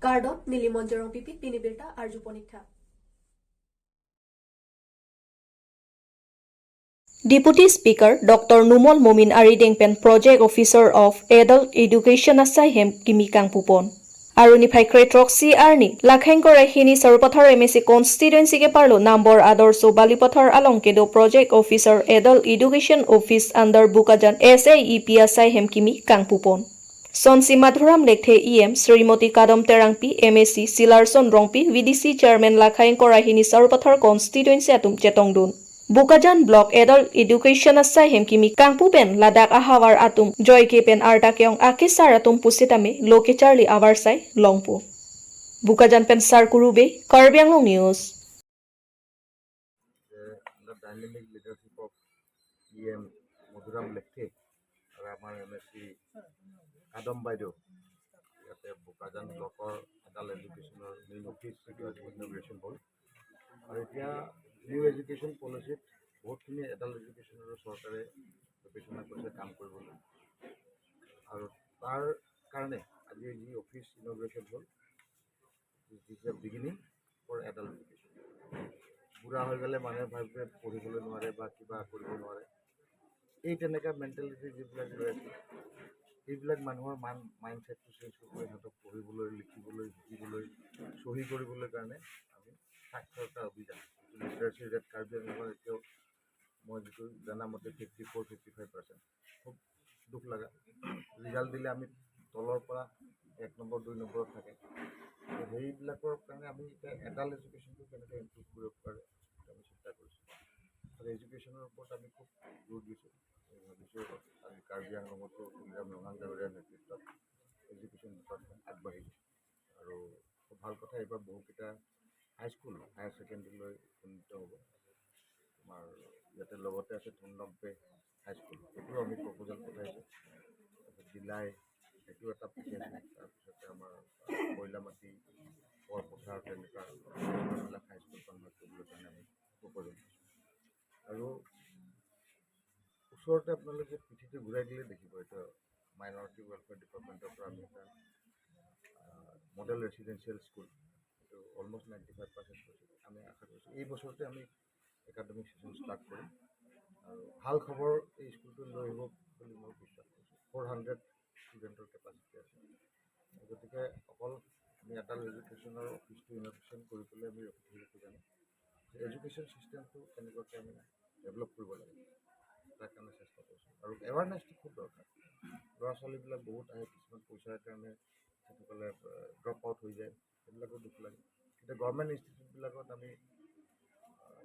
Gardot Nilimonjerong Pipit Pinibirta Arjuponikha. Deputy Speaker Dr. Numol Momin Aridengpen Project Officer of Adult Education Asaihem Kimikang Pupon. Arunify Kretroxi Arni Lakhengore Hini Sarpathar MSC Constituency ke Parlo Number Adorso Balipathar Alongkedo Project Officer Adult Education Office under Bukajan SAEP Asaihem Kimi Kang Pupon. Sonsi Madhuram Lekthe EM Srimoti Kadam Terangpi MSC Silarson Rongpi VDC Chairman Lakhengore Hini Sarpathar Constituency Atum Chetongdun. Bukajan Block Adult Education Asaihem Kimi Kangpupen Ladak Ahawar Atum Joy Kepen Artakeong Akisar Atum Pusitame Loke Charlie Avarsai Longpo. Bukajan Pen Sar Kurube Karbi Anglong News. The dynamic leadership of EM Madhuram Lekthe Ramar MSC Kadam Baido Bukajan Block or Adult Education Main Office Innovation Board. New education policy বহুতখিনি adult এডুকেশ্যনৰ চৰকাৰে গৱেষণা কৰিছে কাম কৰিবলৈ আৰু তাৰ কাৰণে আজি যি অফিচ ইনগ্ৰেশ্যন হ'ল this a beginning for adult education বুঢ়া হৈ গ'লে মানুহে ভাবে পঢ়িবলৈ নোৱাৰে বা কিবা কৰিব নোৱাৰে এই তেনেকুৱা মেণ্টেলিটি যিবিলাক লৈ আছে এইবিলাক মানুহৰ মাইণ্ডছেটটো চেঞ্জ কৰি সিহঁতক পঢ়িবলৈ লিখিবলৈ শিকিবলৈ চহী কৰিবলৈ কাৰণে আমি সাক্ষৰতা অভিযান লিটাৰেচি ৰেট কাৰ্বি আংলঙৰ এতিয়াও মই যিটো জানা মতে 54-55% খুব দুখ লগা ৰিজাল্ট দিলে আমি তলৰ পৰা 1 নম্বৰ 2 নম্বৰত থাকে সেইবিলাকৰ কাৰণে আমি এতিয়া এডাল্ট এডুকেশ্যনটো কেনেকৈ ইম্প্ৰুভ কৰিব পাৰে আমি চিন্তা কৰিছোঁ আৰু এডুকেশ্যনৰ ওপৰত আমি খুব জোৰ দিছোঁ ভাবিছোঁ আজি কাৰ্বি আংলঙতো ৰঙাল ডাঙৰীয়াৰ নেতৃত্বত এডুকেশ্যন ডিপাৰ্টমেণ্ট আগবাঢ়িছে আৰু খুব ভাল কথা এইবাৰ বহুকেইটা হাইস্কুল হায়াৰ ছেকেণ্ডেৰীলৈ উন্নীত হ'ব আমাৰ ইয়াতে লগতে আছে ধুনডম্পে হাইস্কুল এইটো আমি প্ৰপ'জেল পঠাইছোঁ তাৰপিছত জিলাই সেইটো এটা পেকেজ তাৰপিছতে আমাৰ কয়লামাটি বৰপথাৰ তেনেকুৱা এইবিলাক হাইস্কুল কনভাৰ্ট কৰিবলৈ কাৰণে আমি প্ৰপ'জেল দিছোঁ আৰু ওচৰতে আপোনালোকে পিঠিটো ঘূৰাই দিলে দেখিব এইটো মাইনৰিটি ৱেলফেয়াৰ ডিপাৰ্টমেণ্টৰ পৰা আমি এটা মডেল ৰেচিডেঞ্চিয়েল স্কুল অলমোষ্ট 95% আমি আশা কৰিছোঁ এই বছৰতে আমি একাডেমিক সেশন ষ্টাৰ্ট কৰিম আৰু ভাল খবৰ এই স্কুলটো লৈ আহিব বুলি মই বিশ্বাস কৰিছোঁ 400 ষ্টুডেণ্টৰ কেপাচিটি আছে গতিকে অকল আমি এডাল্ট এডুকেশ্যনৰ অফিচটো ইনভেশ্যন কৰি পেলাই আমি ৰখি থাকিব জানো এডুকেশ্যন ছিষ্টেমটো কেনেকুৱাকৈ আমি ডেভেলপ কৰিব লাগে তাৰ কাৰণে চেষ্টা কৰিছোঁ আৰু এৱাৰনেছটো খুব দৰকাৰ ল'ৰা ছোৱালীবিলাক বহুত আহে কিছুমান পইচাৰ কাৰণে সেইসকলে ড্ৰপ আউট হৈ যায় সেইবিলাকো দুখ লাগে এতিয়া গভৰ্ণমেণ্ট ইনষ্টিটিউটবিলাকত আমি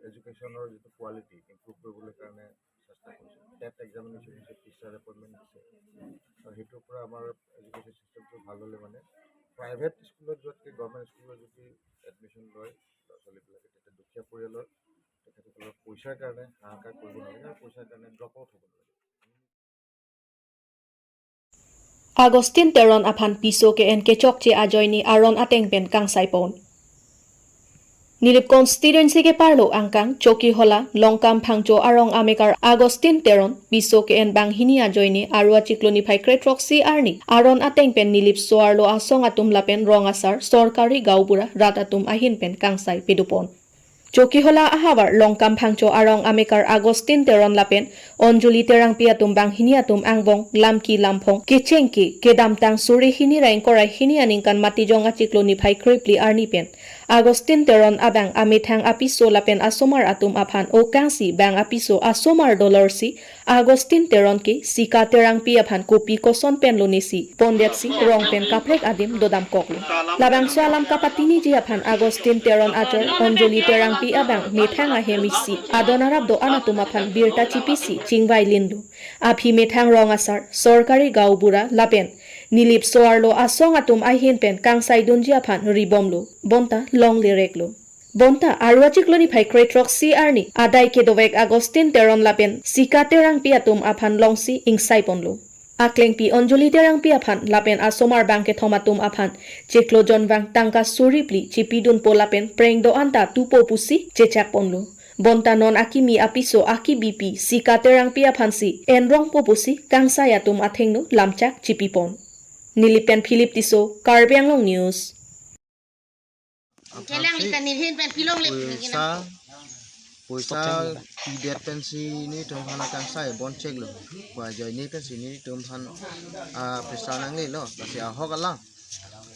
এডুকেশ্যনৰ যিটো কোৱালিটি ইম্প্ৰুভ কৰিবলৈ কাৰণে চেষ্টা কৰিছোঁ টেট এক্সামিনেশ্যন হৈছে টিচাৰ এপইণ্টমেণ্ট দিছে আৰু সেইটোৰ পৰা আমাৰ এডুকেশ্যন ছিষ্টেমটো ভাল হ'লে মানে প্ৰাইভেট স্কুলত যোৱাতকৈ গভৰ্ণমেণ্ট স্কুলত যদি এডমিশ্যন লয় ল'ৰা ছোৱালীবিলাকে তেতিয়া দুখীয়া পৰিয়ালৰ তেখেতসকলৰ পইচাৰ কাৰণে হাহাকাৰ কৰিব নালাগে আৰু পইচাৰ কাৰণে ড্ৰপ আউট হ'ব নালাগে Agustin Teron Apan Piso ke en Kechokche Ajoini Aron Atengpen Kang Saipon. Nilip Constituency ke Parlo Angkang Choki Hola Longkam Phangcho Arong Amekar Agustin Teron Piso ke en Banghini Ajoini Arua Chikloni Phai Kretroxi Arni Aron Atengpen Nilip Soarlo Asong Atum Lapen Rongasar Sorkari Gaubura Ratatum Ahinpen Kang Sai Pedupon. Choki Hola Ahawar Longkam Phangcho Arong Amekar Agustin Teron Lapen Onjuli Terang Piatum Banghini Atum Angbong Lamki Lampong Kichengki Kedamtang Suri Hini Rain Korai Hini Aningkan Matijonga Chikloni Phai Kripli Arni Pen Agustin Teron Abang Amithang Apiso Lapen Asomar Atum Aphan O Kangsi Bang Apiso Asomar Dolorsi Agustin Teron Ki Sika Terang Piaphan Kopi Koson Pen Lonisi Pondetsi Rong Pen Kaplek Adim Dodam Koklu Labang Salam Kapatini Jiaphan Agustin Teron Ajar Onjuli Terang Pi Abang Methang Ahemisi Adonarab Do Anatum Aphan Birta Chipisi Chingwai Lindu Abhi Methang Rongasar Sorkari Gaubura Lapen Nilip Soarlo Asong Atum Ahinpen Kang Saidun Jiaphan Ribomlu Bonta Long Lireklo Bonta Arwachikloni Phai Kretroxi Arni Adai Kedovek Agustin Teron Lapen Sika Terang Piatum Aphan Longsi Ing Saiponlo Akleng Pi Onjuli Terang Piaphan Lapen Asomar Bangke Thomatum Aphan Cheklo Jon Bang Tangka Suripli Chipidun Polapen Prengdo Anta Tupo Pusi Chechak Ponlo Bonta non akimi apiso aki bipi Sika Terang Piaphansi Enrong Popusi Kang Sayatum Athengno Lamchak Chipipon Nilipen Philip Tiso Karbi Anglong News Poisa pidet pensi ni tumhan akan sai bon cek lo. Wajah ini pensi ni tumhan pesal nang lo. Kasi ahok alang.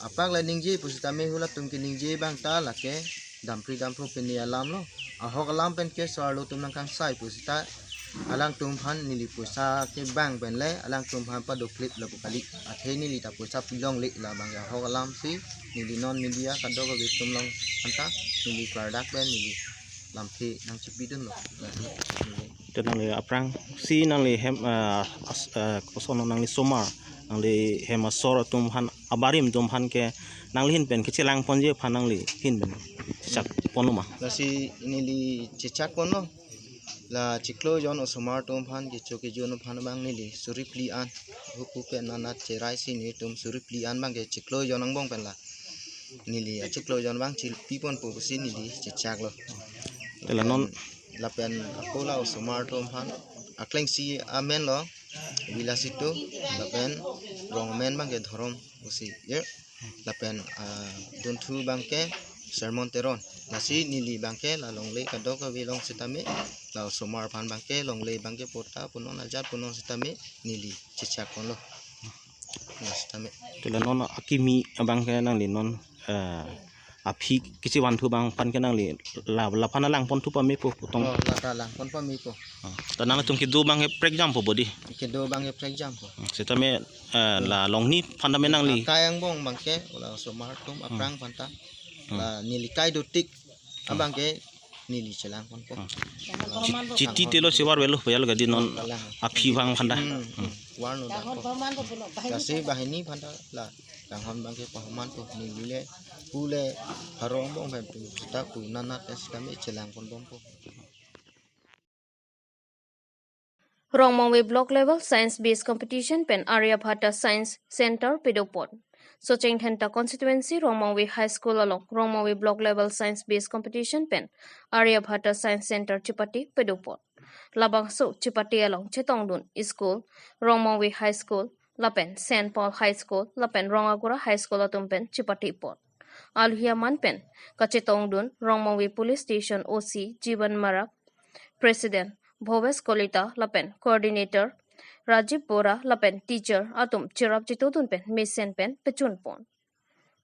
Apak la ningji pusita me hula tum ki ningji bang ta la ke dampri peni alam lo. Ahok alam pen ke soalo tum nang kang sai pusita alang tumhan nili puisa ke bang pen le alang tumhan pa do clip la bukali. Athe nili ta puisa pilong le la bang ahok alam si nili non media kado ko bitum long anta nili product pen nili lampi nang cipidun lo. Itu nang le aprang si nang le hem kosono nang le somar nang le hem asor tumhan abarim tumhan ke nang le hin pen ke cilang ponje phanang le hin ben cicak ponuma Nasi ini li cicak pono la ciklo jon osomar tumhan ke choke jon phan bang ni li suriplian huku pe nanat cerai sini tum suriplian bang ke ciklo jon ang bong pen la ni li ciklo jon bang cil pipon pu sini li cicak lo. tela non Lapen akola osomar tumhan akleng si amen lo bila situ lapen rong men bang ke thorom usi ye lapen dontu bang ke sermon teron nasi nili bang ke la longle kado ka bilong sitame la osomar phan bang ke longle bang ke pota punon ajat punon sitame nili cicak kon lo sitame tela non akimi abang ke nang le non api kisi wantu bang pan ke nang le la phana lang pon tu pa me po tong la lang pon pa mi ko tanang tum ki du bang ke prek jam po body ke do bang ke prek jam ko setame la long ni phana me nang li kayang bong bang ke la osomar tum aprang phanta la nili kai do tik abang ke nili celang pon ko citi telo siwar welo payal gadi non api bang phanda warno kasi bahini phanda la langhon bang ke pahaman ko nili le pule harong bong pem kita pu nanat es kami celang pon bong ko Rongmongwe Block Level Science Based Competition pen Aryabhata Science Center Pedopon. Socheng Thenta Constituency Rongmongwe High School along Rongmongwe Block Level Science Based Competition pen Aryabhata Science Center Chipati Pedopon. Labang so Chipati along Chetongdun School Rongmongwe High School Lapen St. Paul High School Lapen Rongagura High School atumpen Chipati Pon. Alhia Manpen Kachetongdun Rongmongwe Police Station OC Jiban Marak President Bhoves Kolita Lapen Coordinator Rajiv Bora Lapen Teacher Atum Chirap Chitudun Pen Misen Pen Pechun Pon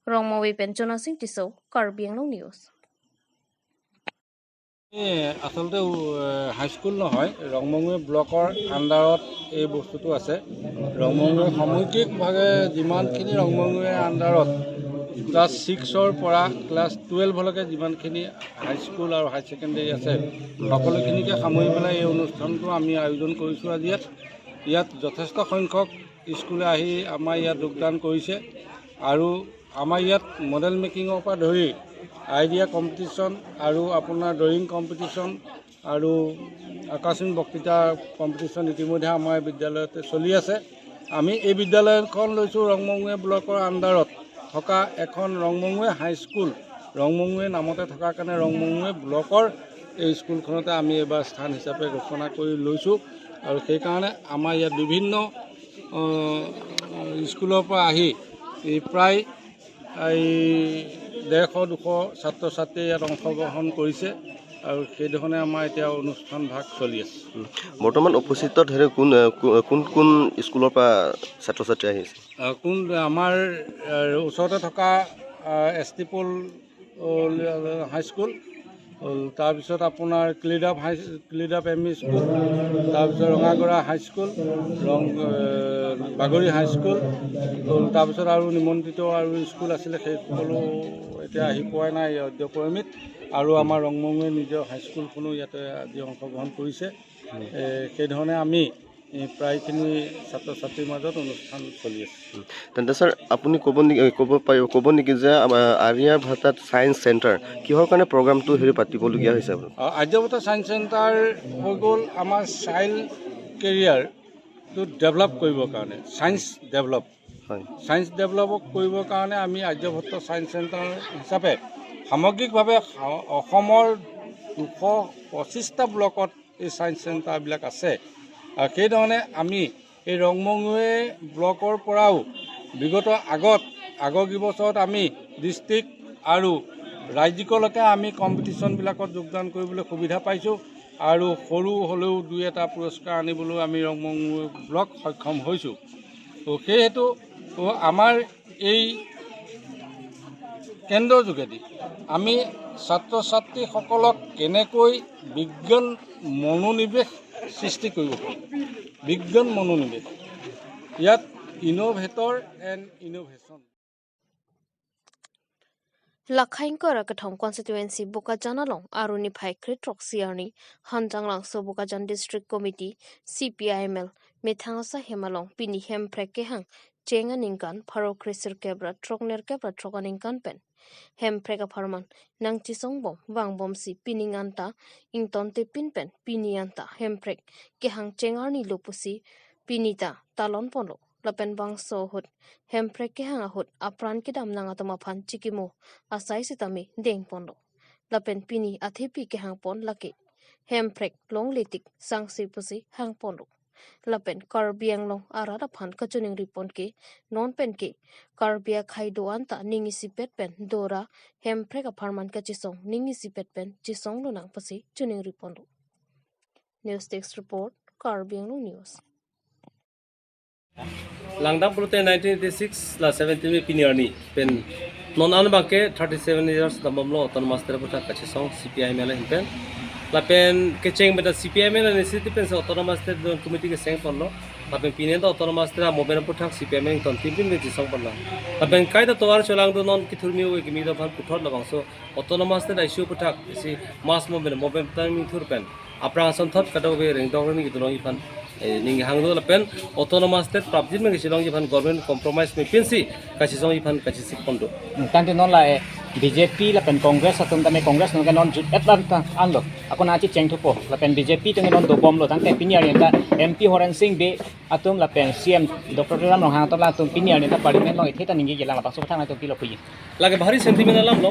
Rongmongwe Pen Jonasing Tiso Karbi Anglong News আসলতে হাই school নহয় ৰংমঙুৱে ব্লকৰ আণ্ডাৰত এই বস্তুটো আছে ৰংমঙুৱে সামগ্ৰিকভাৱে যিমানখিনি ৰংমঙুৱে আণ্ডাৰত ক্লাছ 6ৰ পৰা ক্লাছ 12লৈকে যিমানখিনি হাই স্কুল আৰু হাই ছেকেণ্ডেৰী আছে সকলোখিনিকে সামৰি পেলাই এই অনুষ্ঠানটো আমি আয়োজন কৰিছোঁ আজি ইয়াত যথেষ্ট সংখ্যক স্কুলে আহি আমাৰ ইয়াত যোগদান কৰিছে আৰু আমাৰ ইয়াত মডেল মেকিঙৰ পৰা ধৰি আইডিয়া কম্পিটিশ্যন আৰু আপোনাৰ ড্ৰয়িং কম্পিটিশ্যন আৰু আকাশীন বক্তৃতা কম্পিটিশ্যন ইতিমধ্যে আমাৰ বিদ্যালয়তে চলি আছে আমি এই বিদ্যালয়খন লৈছোঁ ৰংমঙুৱে ব্লকৰ আণ্ডাৰত থকা এখন ৰংমঙুৱে হাই স্কুল ৰংমঙুৱে নামতে থকাৰ কাৰণে ৰংমঙুৱে ব্লকৰ এই স্কুলখনতে আমি এবাৰ স্থান হিচাপে ঘোষণা কৰি লৈছোঁ আৰু সেইকাৰণে আমাৰ ইয়াত বিভিন্ন স্কুলৰ পৰা আহি প্ৰায় 150-200 ছাত্ৰ ছাত্ৰীয়ে ইয়াত অংশগ্ৰহণ কৰিছে আৰু সেইধৰণে আমাৰ এতিয়া অনুষ্ঠান ভাগ চলি আছে বৰ্তমান উপস্থিত কোন কোন স্কুলৰ পৰা ছাত্ৰ ছাত্ৰী আহিছে কোন আমাৰ ওচৰতে থকা এছটিপল হাইস্কুল তাৰপিছত আপোনাৰ ক্লিডাপ এম ই স্কুল তাৰপিছত ৰঙাগৰা হাইস্কুল বাগৰি হাইস্কুল তাৰপিছত আৰু নিমন্ত্ৰিত আৰু স্কুল আছিলে সেই সকলো এতিয়া আহি পোৱা নাই অদ্যপ্ৰমিত আৰু আমাৰ ৰংমঙুৱে নিজৰ হাইস্কুলখনো ইয়াতে আজি অংশগ্ৰহণ কৰিছে সেইধৰণে আমি প্ৰায়খিনি ছাত্ৰ ছাত্ৰীৰ মাজত অনুষ্ঠান চলি আছে তেন্তে ছাৰ আপুনি ক'ব নেকি যে আৰ্যভট্টা ছায়েন্স চেণ্টাৰ কিহৰ কাৰণে প্ৰগ্ৰামটো পাতিবলগীয়া হৈছে আৰ্যভট্টা ছায়েন্স চেণ্টাৰ হৈ গ'ল আমাৰ চাইল্ড কেৰিয়াৰটো ডেভেলপ কৰিবৰ কাৰণে ছায়েন্স ডেভেলপ কৰিবৰ কাৰণে আমি আৰ্যভট্টা ছায়েন্স চেণ্টাৰ হিচাপে সামগ্ৰিকভাৱে অসমৰ 225টা ব্লকত এই ছায়েন্স চেণ্টাৰবিলাক আছে আৰু সেইধৰণে আমি এই ৰংমঙুৱে ব্লকৰ পৰাও বিগত আগৰ কেইবছৰত আমি ডিষ্ট্ৰিক্ট আৰু ৰাজ্যিকলৈকে আমি কম্পিটিশ্যনবিলাকত যোগদান কৰিবলৈ সুবিধা পাইছোঁ আৰু সৰু হ'লেও দুই এটা পুৰস্কাৰ আনিবলৈ আমি ৰংমঙুই ব্লক সক্ষম হৈছোঁ। তো সেইহেতু আমাৰ এই কেন্দ্ৰৰ যোগেদি আমি ছাত্ৰ ছাত্ৰীসকলক কেনেকৈ বিজ্ঞান মনোনিৱেশ সৃষ্টি কৰিব পাৰোঁ, বিজ্ঞান মনোনিৱেশ, ইয়াত innovator and innovation. Lakhaingkor Akathong constituency Bokajanalong Aruni Phaikri Troxiarni Hanjanglang So Bokajan District Committee CPIML Methangasa Hemalong Pini Hempreke Chenga Ninkan Paro Krisir Kebra Trokner Kebra Trokaninkan Pen Hempreka Parman Nang Chisongbom Wangbom Si Pininganta Ingtonte Pinpen Pinianta Hemprek Kehang Chengarni Lupusi Pinita Talon Polo Lapen bang so hut hemprek ke hanga hut apran ke dam nanga tama phan chikimo asai sitami deng pondo lapen pini athepi ke hang pon lake hemprek long letik sangsi pusi hang pondo lapen Karbi Anglong arada phan kachuning ripon ke non pen ke Karbia khaido anta ningi sipet pen dora hemprek aparman ka chisong ningi sipet pen chisong lo nang pusi chuning ripondo News Text Report Karbi Anglong News Langdang Pulute 1986 la 17 में पिनियरनी pen non आन बाके 37 years दमबलो autonomous terapeuta kachisong CPI mela himpen la pen kecheng beta CPI mela necessity pen autonomous ter committee ke seng ponlo la pen pinen to autonomous ter mobile puthak CPI mela ton timpin me jisong ponlo la pen kai da towar cholang do non ki thurmi we kimi da phan puthor la bangso autonomous ter ICU puthak isi mass mobile time thur pen aprang son thot kadaw be reng dong ni gidolong ifan ning hangdo la pen autonomous state prabjit me gisilong ifan government compromise me pinsi kasisong ifan kasisik pondo tanti non la BJP la pen congress atum tame congress non non jut etlan ta anlo akona chi cheng thupo la pen BJP teng non do bom lo tang te pinyar ta MP Horan Singh be atum la pen CM Dr. Ram Long hang to la atum pinyar ta parliament lo itheta ningi gela la paso thang to pilo pui lage bhari sentiment alam lo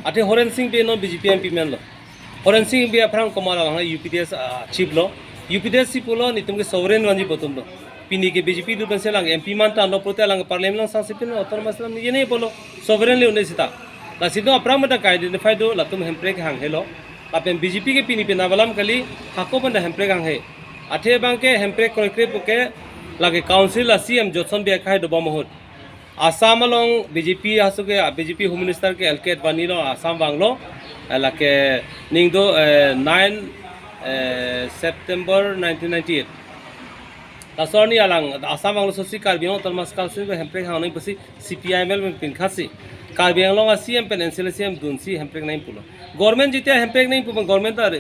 ate Horan Singh be no BJP MP men lo Horan Singh be afrang komala la UPDS chief lo UPDS chief lo ni tumge sovereign ranji botum lo pini ke BJP du pense lang MP man ta no prote lang parliament lang sangsipin autonomous lang ni ne bolo sovereign le unesita la sido apram mata ka identify do la tum hemprek hang helo la pen BJP ke pini pe nabalam kali hako banda hemprek hang he athe bang ke hemprek korekre poke lage council la CM Johnson be khai do bomohut Assam along BJP hasuke BJP Home Minister ke LK Advani lo Assam banglo la ke ningdo 9 September 1998 Tasoni alang Assam banglo sosi Karbi Anglong Autonomous Council be hemprek hang nei pasi CPIML me pinkhasi Karbi Anglong CM pen NCL CM dunsi hemprek nei pulo government jitia hemprek nei pulo government ta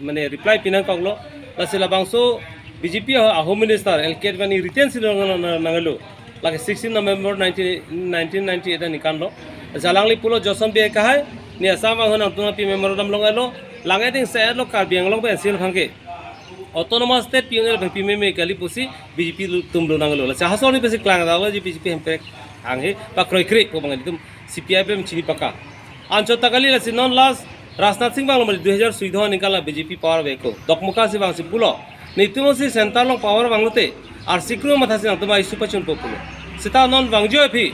mane reply pinang koglo la sila bangso BJP Home Minister LK Advani retain silong nangalo like 16 November 1998 nikanlo jalangli pulo josom be kahai ni Assam hona tuna pi memorandum longalo langai ding sa lo Karbi Anglong be NCL phangke autonomous state pioneer bpi me kali pusi BJP tumlo nangalo la chahasoni besi klang dawo ji BJP hemprek anghe pa kroikri po bangali tum CPI bem chini paka ancho takali la sinon last Rajnath Singh banglo 2014 nikala BJP power veko dokmuka si bangsi pulo nitumo si central long power banglote আর সিক্রো মাথা সিনা তোমা issue পছন পপুলো সেটা non বাংজিও ফি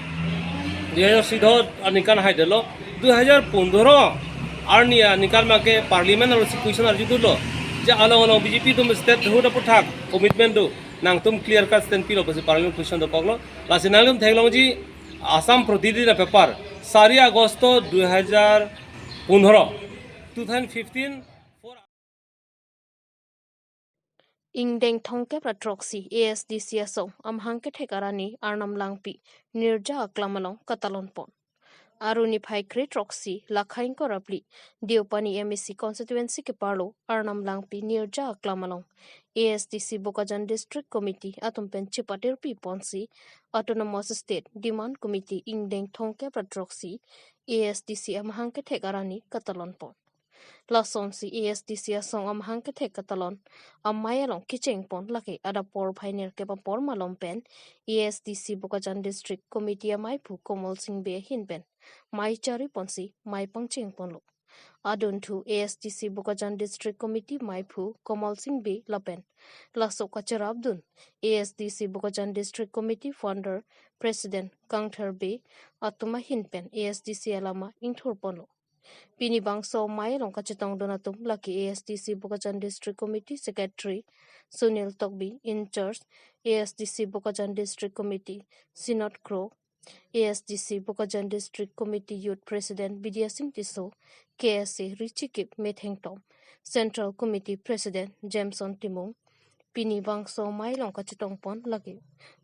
2014 নিকান হাইডলো 2015 আর নিয়া নিকাল মাকে parliament আর secretion আর জুদুলো যে আলো আলো BJP তুম state hood পুঠাক commitment দো নাং তুম ক্লিয়ার কাট স্টেন পিলো পসি পার্লিমেন্ট কুয়েশন দো পগলো লাসিনালম থেগলং জি আসাম প্রতিদিন paper 4 August 2015 Ingdeng thongke pratroxy ASDC asong amhangke thekarani arnam langpi nirja aklamalong katalon pon aruni phaikre troxy lakhain korapli diopani MEC constituency ke parlo arnam langpi nirja aklamalong ASDC Bokajan District Committee atumpen chipatir pi ponsi autonomous state demand committee ingdeng thongke pratroxy ASDC amhangke thekarani katalon pon Lasonsi ASDC asong amhangke thek katalon ammayalong kicheng pon laki ada por phainer ke pa por malom pen ASDC Bokajan District Committee amai phu Komal Singh be hin pen mai chari ponsi mai pangcheng ponlo adun thu ASDC Bokajan District Committee mai phu Komal Singh be lapen laso kacharabdun ASDC Bokajan District Committee founder President Kangthar be atuma hin pen ASDC alama inthur ponlo Pini bangso mai long kacitong donatum laki ASDC Bukatan District Committee Secretary Sunil Tokbi in charge ASDC Bukatan District Committee Sinod Crow ASDC Bukatan District Committee Youth President Bidya Singh Tiso KSA Richie Kip Metheng Tom Central Committee President Jameson Timong Pini bangso mai long kacitong pon laki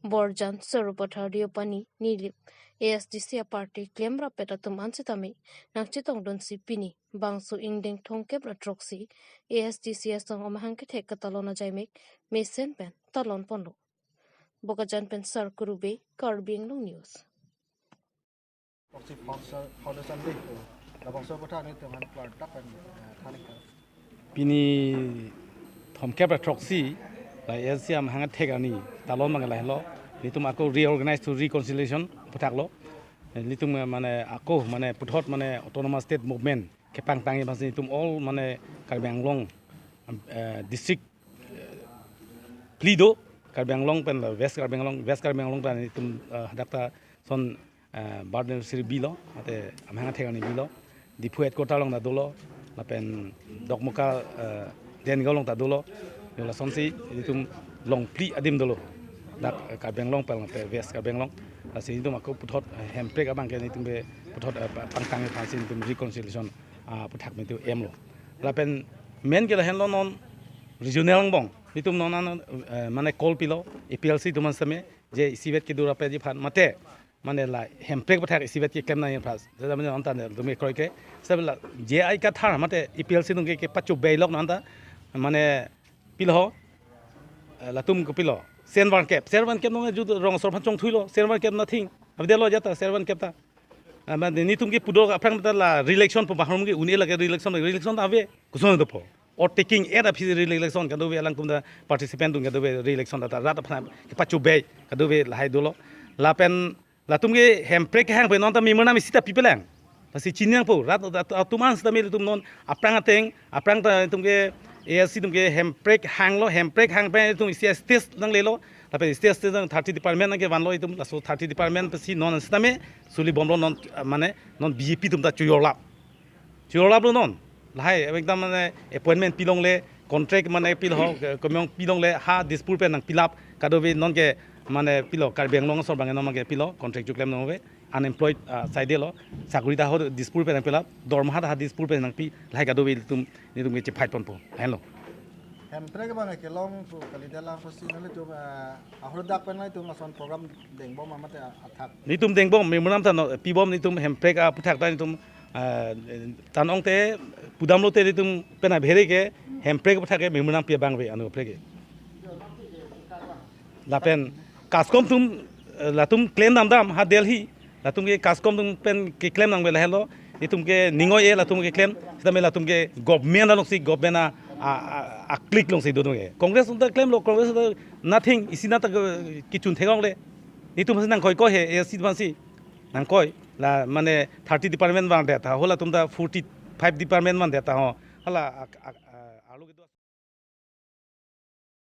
Borjan Serupathar Diopani Nilip ASDC party claim rapet atum ansitami nang chitong don si Pini bangso ingdeng thongkep ra troxy ASDC asong omahang ke thek katalona jaimek mesen pen talon ponlo Bokajan pen sar kurube Karbi Anglong News Pini thomkep troxy la ASEAN hanga thegani talon mangala hello litum ako reorganize to reconciliation puthaklo litum mane ako mane puthot mane autonomous state movement kepang tangi bas litum all mane Karbi Anglong district plido Karbi Anglong pen west Karbi Anglong pen litum hadakta son barden siri bilo ate amhanga thegani bilo dipuet kota long na dolo la pen dokmuka den golong ta dolo yola sonsi litum long pli adim dolo dak Karbi Anglong pel pe west Karbi Anglong la si litum aku puthot hemprek abang ke litum be puthot pangtang phasin litum reconciliation puthak me tu emlo la pen men ke la hen non regional bong litum non mane call pilo EPLC tuman same je sibet ke dura pe ji phan mate mane la hemprek puthak sibet ke kemna yen phas da mane onta ne dumi kroi ke sabla je ai ka thar mate EPLC nung ke pachu beilok nanta mane pilo la tum ko pilo servan cap no ju rong sor phan chong thuilo servan cap nothing abdelo jata servan cap ta mane ni tum ke pudo aprang ta la election po bahrum ke uni la ke election ta ave kuson do po or taking air of his election ka do be lang tum da participant tung ka do be election ta rat phana ke pachu be ka do be la hai dolo la pen la tum ke hemprek hang pe non ta mi mona mi sita pipelang pasi chinyang po rat tuman sta mi tum non aprang ta tum ke ASC tum ke hemprek hang pe tum state nang lelo la pe state nang 30 department ke van lo tum la so 30 department pasi non sta me suli bomlo non mane non BJP tum ta chuyorlap lo non la hai ekdam mane appointment pilong le contract mane pil ho komyong pilong le ha dispur pe nang pilap kadobe non ke mane pilo Karbi Anglong sor bangen no ke pilo contract ju claim no be unemployed side lo sakuri ta ho dispur pe nang pilap dorma ha dispur pe nang pi lai kadobe tum ni tum ke phait pon po hello hemprek bang ke long tu kalidala pasi nale tu ahrodak pen lai tu mason program dengbom mamate athak ni tum dengbom me munam ta pi bom ni tum hemprek puthak ta ni tum tan ong te pudam lo te ni tum pena bhere ke hemprek puthak ke me munam pi bang be anu prek la pen kaskom tum la tum claim dam ha Delhi la tum ke kaskom tum pen ke claim nang be la hello ni tum ke ningoy e la tum ke claim sida me la tum ke government la si government a click long si do ke congress tum claim lo congress nothing isina ta kichun thegong le ni tum nang koi ko he e si ban si nang koi la mane 30 department bang deta hola tum da 45 department man deta ho hala alu ke